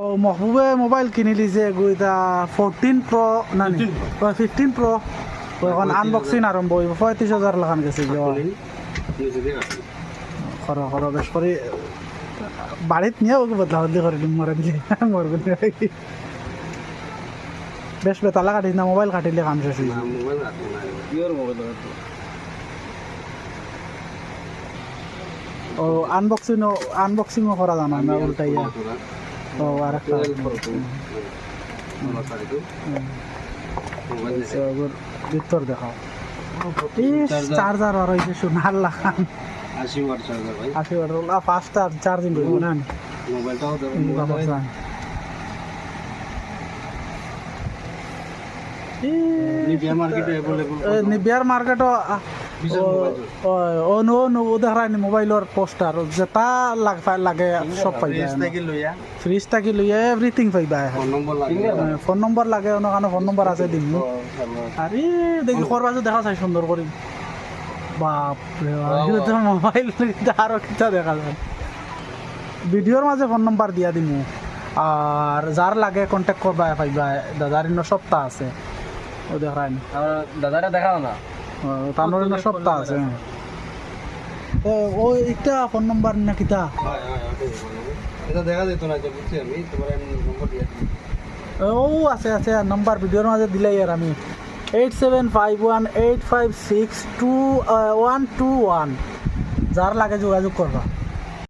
ও মহবুবে mobile কিনিলি যে এটা 14 pro না 15 প্রো এখন আনবক্সিং আরম্ভ হইব 35,000 লাগান গেছে খর খর বেশ করে বাড়িত নিয়ে ওকে বদলা বদলি করে দিম মরে দিলে মরবে বেশ বেতালা কাটিস না মোবাইল কাটিলে কাম শেষ হয়ে ও আনবক্সিংও করা জানা না উল্টাইয়া ও আর একটা ভিতর দেখাও চার্জার আর হয়েছে সোনার লাগান 80 ওয়াট চার্জার ভাই 80 ওয়াট ফাস্ট চার্জিং করব না মোবাইলটাও নিবিয়ার মার্কেটও দেখানি মোবাইলের পোস্টার যেটা লাগে সব পাইবা ফ্রিজ থাকি লইয়া এভরিথিং পাইবা ফোন নম্বর লাগে ওখানে ফোন নম্বর আছে দিম আরে দেখি করবা দেখা চাই সুন্দর করে বাপরে মোবাইল আরো কিটা দেখা যায় ভিডিওর মাঝে ফোন নম্বর দিয়া দিমু আর যার লাগে কন্ট্যাক্ট করবা পাইবা দাদার ইন্ন সপ্তাহ আছে ও দেখায়নি দাদাটা দেখাও না তানোর ইন্ন সপ্তাহ আছে ও একটা ফোন নম্বর না কিটা এটা দেখা যেত না যে বুঝছি আমি তোমার নম্বর দিয়ে ও আছে আছে নাম্বার ভিডিওর মাঝে দিলাই আর আমি 875185622121 যার লাগে যোগাযোগ করবা